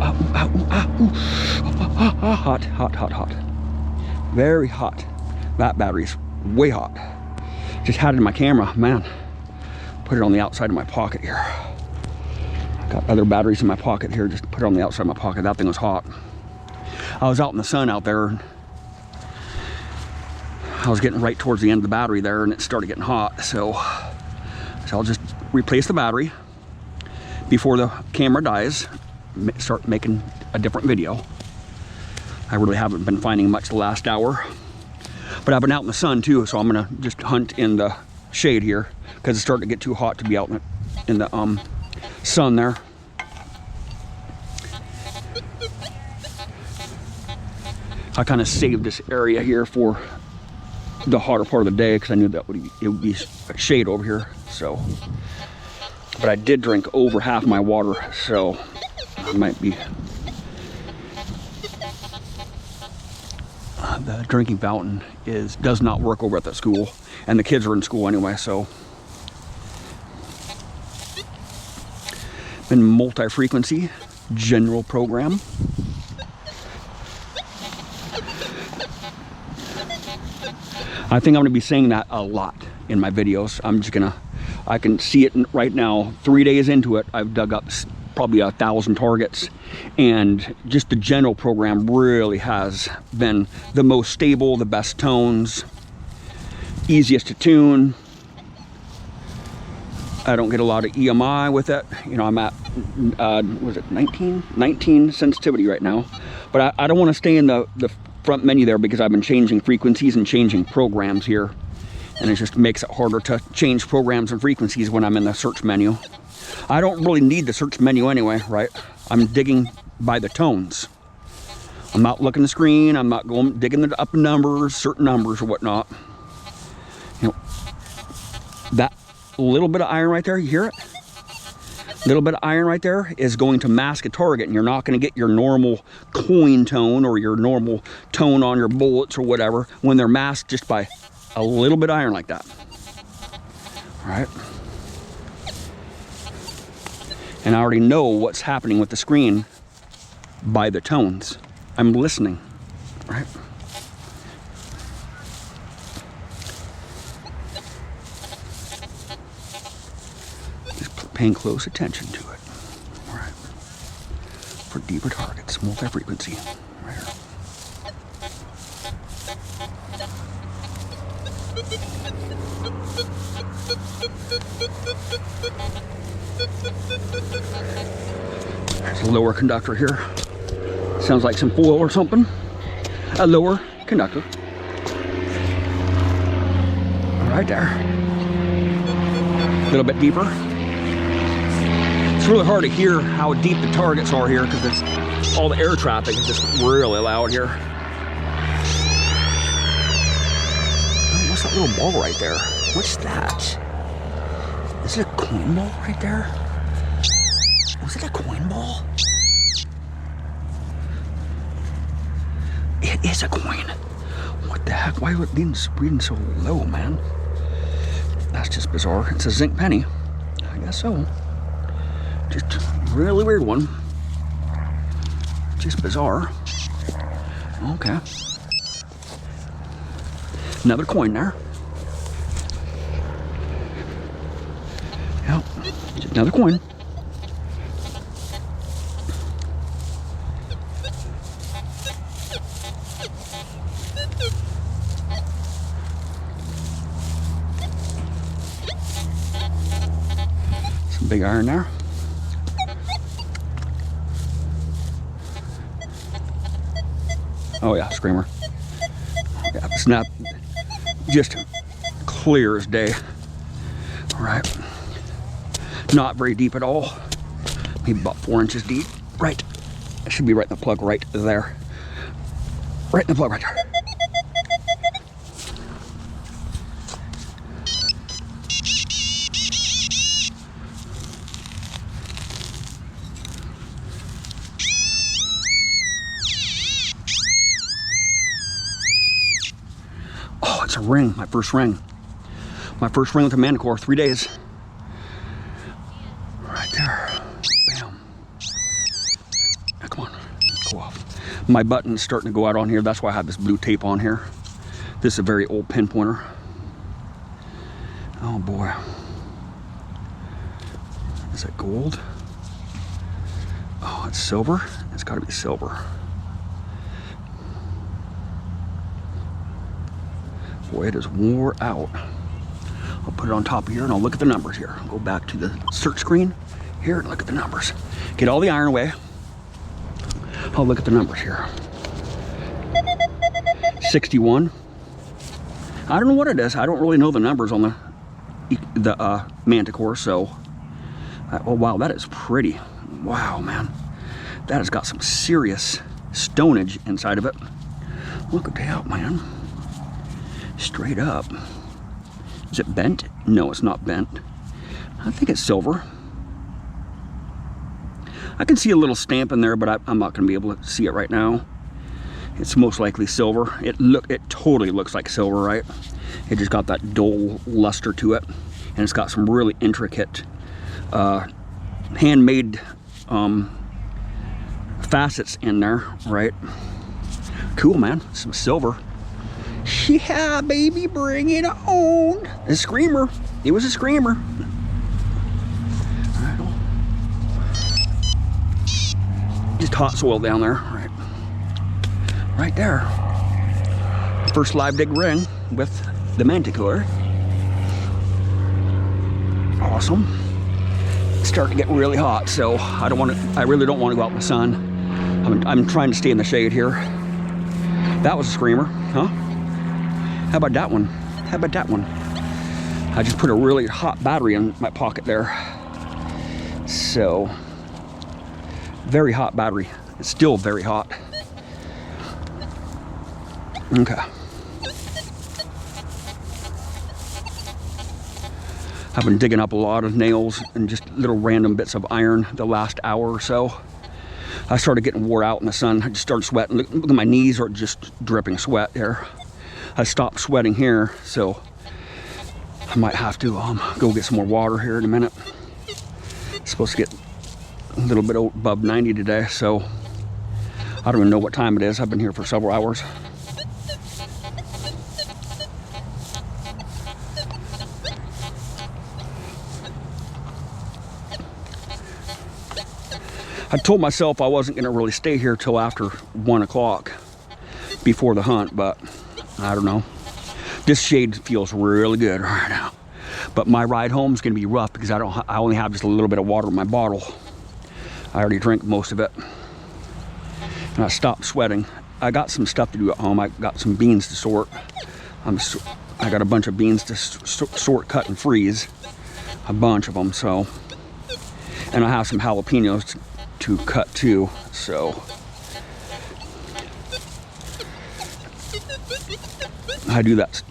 Hot, hot, hot, hot. Very hot. That battery's way hot. Just had it in my camera, man. Put it on the outside of my pocket here. Got other batteries in my pocket here, just put it on the outside of my pocket. That thing was hot. I was out in the sun out there, and I was getting right towards the end of the battery there, and it started getting hot. So I'll just replace the battery before the camera dies, start making a different video. I really haven't been finding much the last hour, but I've been out in the sun too, so I'm gonna just hunt in the shade here because it's starting to get too hot to be out in the sun there. I kind of saved this area here for the hotter part of the day because I knew that it would be shade over here. So, but I did drink over half my water, so I might be. The drinking fountain does not work over at the school, and the kids are in school anyway, so. Been multi-frequency, general program. I think I'm gonna be saying that a lot in my videos. I can see it right now. 3 days into it, I've dug up probably 1,000 targets, and just the general program really has been the most stable, the best tones, easiest to tune. I don't get a lot of EMI with it. You know, I'm at, was it 19 sensitivity right now. But I don't want to stay in the front menu there because I've been changing frequencies and changing programs here. And it just makes it harder to change programs and frequencies when I'm in the search menu. I don't really need the search menu anyway, right? I'm digging by the tones. I'm not looking at the screen. I'm not going digging up numbers, certain numbers or whatnot. You know, that little bit of iron right there, you hear it? Little bit of iron right there is going to mask a target, and you're not going to get your normal coin tone or your normal tone on your bullets or whatever when they're masked just by a little bit of iron like that. All right. And I already know what's happening with the screen by the tones. I'm listening, right? Just paying close attention to it. All right. For deeper targets, multi-frequency, right here. There's a lower conductor here. Sounds like some foil or something. A lower conductor. Right there. A little bit deeper. It's really hard to hear how deep the targets are here because all the air traffic is just really loud here. Oh, what's that little ball right there? What's that? Is it a coin ball right there? Was it a coin ball? It is a coin. What the heck? Why would it be reading so low, man? That's just bizarre. It's a zinc penny. I guess so. Just a really weird one. Just bizarre. Okay. Another coin there. Yep. Just another coin. Some big iron there. Oh yeah, screamer. Yeah, snap. Just clear as day. All right. Not very deep at all. Maybe about 4 inches deep. Right. It should be right in the plug right there. Right in the plug right there. Oh, it's a ring. My first ring. My first ring with a Manticore. 3 days. Right there. Bam. Now, come Oh, my button's starting to go out on here. That's why I have this blue tape on here. This is a very old pinpointer. Oh boy. Is that gold? Oh, it's silver? It's gotta be silver. Boy, it is wore out. I'll put it on top of here and I'll look at the numbers here. I'll go back to the search screen here and look at the numbers. Get all the iron away. I'll look at the numbers here. 61. I don't know what it is. I don't really know the numbers on the Manticore, so. Oh wow, that is pretty. Wow, man. That has got some serious stonage inside of it. Look at that, man. Straight up. Is it bent? No, it's not bent. I think it's silver. I can see a little stamp in there, but I'm not going to be able to see it right now. It's most likely silver. It totally looks like silver, right? It just got that dull luster to it, and it's got some really intricate handmade facets in there, right? Cool, man. Some silver. Yeah, baby, bring it on. A screamer. It was a screamer. Just hot soil down there, right there. First live dig ring with the Manticore. Awesome. It's starting to get really hot, so I really don't want to go out in the sun. I'm trying to stay in the shade here. That was a screamer, huh? How about that one? How about that one? I just put a really hot battery in my pocket there. So, very hot battery. It's still very hot. Okay. I've been digging up a lot of nails and just little random bits of iron the last hour or so. I started getting wore out in the sun. I just started sweating. Look at my knees are just dripping sweat there. I stopped sweating here, so I might have to go get some more water here in a minute. It's supposed to get a little bit above 90 today, so I don't even know what time it is. I've been here for several hours. I told myself I wasn't going to really stay here till after 1 o'clock before the hunt, but I don't know. This shade feels really good right now. But my ride home is going to be rough because I only have just a little bit of water in my bottle. I already drank most of it. And I stopped sweating. I got some stuff to do at home. I got some beans to sort. I got a bunch of beans to sort, cut, and freeze. A bunch of them, so. And I have some jalapenos to cut too, so. I do that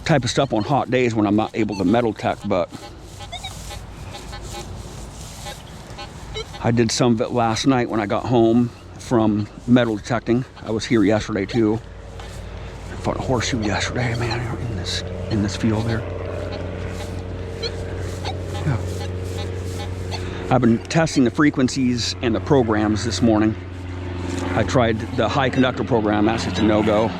type of stuff on hot days when I'm not able to metal detect, but I did some of it last night when I got home from metal detecting. I was here yesterday too. I fought a horseshoe yesterday, man, in this field there. Yeah. I've been testing the frequencies and the programs this morning. I tried the high conductor program. That's just a no-go.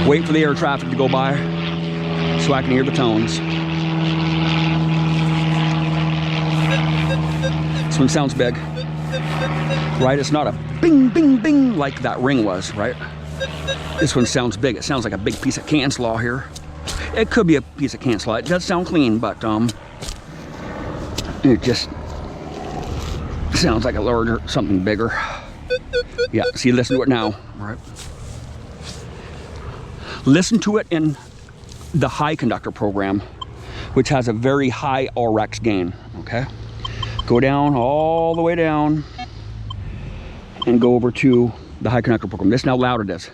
Wait for the air traffic to go by so I can hear the tones. This one sounds big, right? It's not a bing, bing, bing like that ring was, right? This one sounds big. It sounds like a big piece of can slaw here. It could be a piece of can slaw. It does sound clean, but it just sounds like a larger, something bigger. Yeah, see, listen to it now, right? Listen to it in the high conductor program, which has a very high RX gain, okay? Go down, all the way down, and go over to the high conductor program. Listen how loud it is.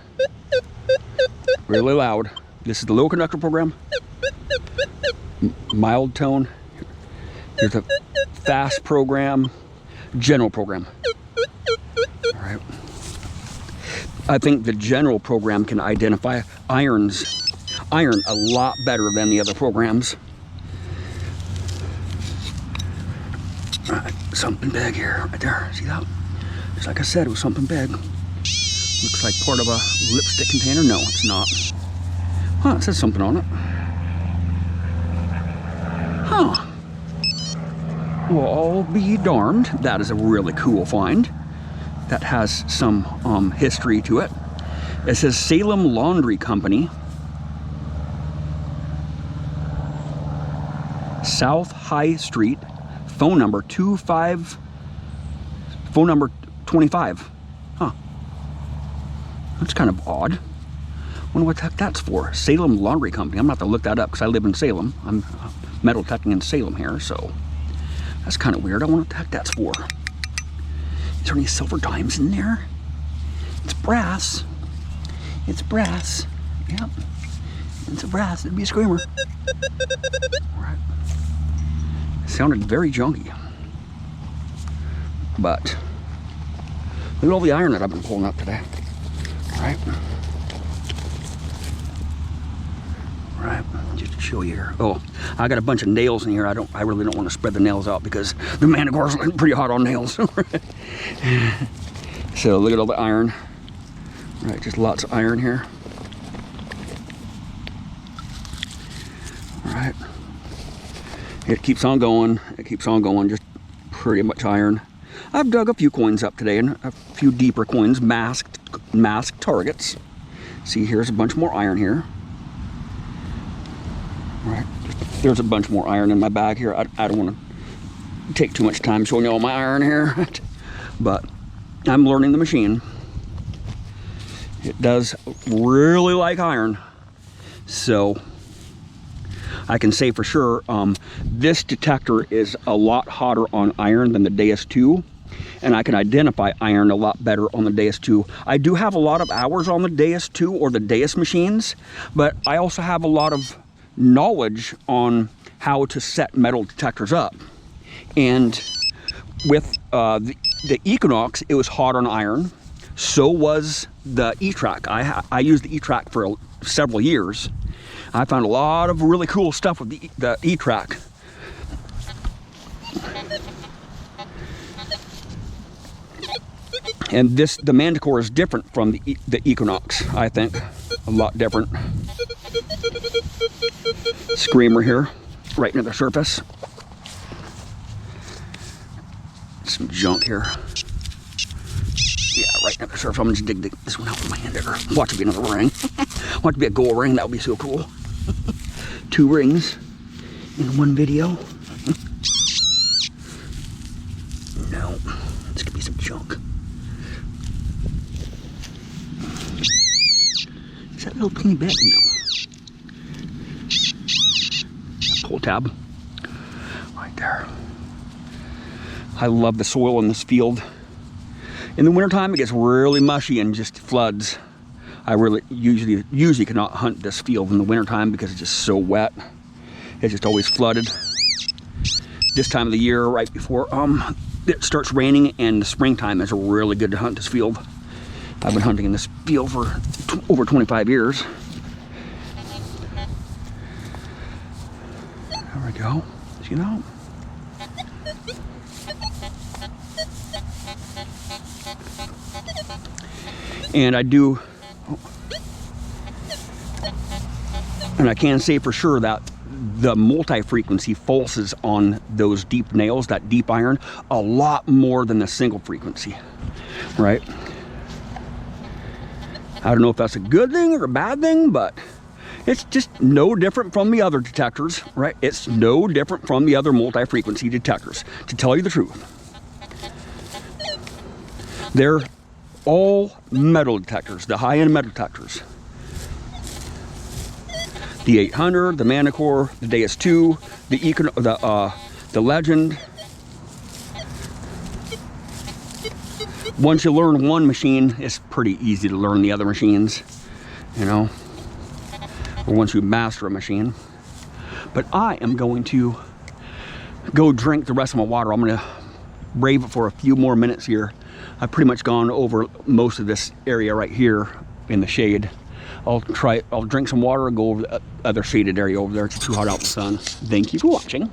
Really loud. This is the low conductor program. Mild tone. Here's the fast program, general program. All right. I think the general program can identify iron a lot better than the other programs. Something big here, right there. See that? Just like I said, it was something big. Looks like part of a lipstick container. No, it's not. Huh, it says something on it. Huh. Well, I'll be darned. That is a really cool find. That has some history to it. It says Salem Laundry Company. South High Street. Phone number 25. Phone number 25. Huh. That's kind of odd. Wonder what the heck that's for. Salem Laundry Company. I'm going to have to look that up because I live in Salem. I'm metal detecting in Salem here, so that's kind of weird. I wonder what the heck that's for. Is there any silver dimes in there? It's brass. It's brass. Yep. It's a brass. It'd be a screamer. All right. It sounded very junky. But look at all the iron that I've been pulling up today. All right. Right, just to show you here. Oh, I got a bunch of nails in here. I really don't want to spread the nails out because the Manticore's pretty hot on nails. So look at all the iron. Right, just lots of iron here. All right. It keeps on going. It keeps on going. Just pretty much iron. I've dug a few coins up today and a few deeper coins, masked targets. See, here's a bunch more iron here. Right, there's a bunch more iron in my bag here. I don't want to take too much time showing you all my iron here, but I'm learning the machine. It does really like iron, so I can say for sure this detector is a lot hotter on iron than the DS2, and I can identify iron a lot better on the DS2. I do have a lot of hours on the DS2 or the DS machines, but I also have a lot of knowledge on how to set metal detectors up. And with the Equinox, it was hot on iron. So was the E-Track. I used the E-Track for several years. I found a lot of really cool stuff with the E-Track. And the Manticore is different from the Equinox, I think. A lot different. Screamer here, right near the surface. Some junk here. Yeah, right near the surface. I'm gonna just dig this one out with my hand there. Watch it be another ring. Watch it be a gold ring. That would be so cool. 2 rings in one video. No, this could be some junk. Is that a little teeny bit? No. Pull tab right there. I love the soil in this field. In the wintertime, it gets really mushy and just floods. I really usually cannot hunt this field in the wintertime because it's just so wet. It's just always flooded. This time of the year, right before it starts raining, and the springtime is really good to hunt this field. I've been hunting in this field for over 25 years. There we go. You know. And I do, and I can say for sure that the multi-frequency pulses on those deep nails, that deep iron, a lot more than the single frequency, right? I don't know if that's a good thing or a bad thing, but it's just no different from the other detectors, right? It's no different from the other multi-frequency detectors, to tell you the truth. They're all metal detectors, the high-end metal detectors. The 800, the Manticore, the DS2, the Legend. Once you learn one machine, it's pretty easy to learn the other machines, you know, or once you master a machine. But I am going to go drink the rest of my water. I'm going to brave it for a few more minutes here. I've pretty much gone over most of this area right here in the shade. I'll drink some water and go over the other shaded area over there. It's too hot out in the sun. Thank you for watching.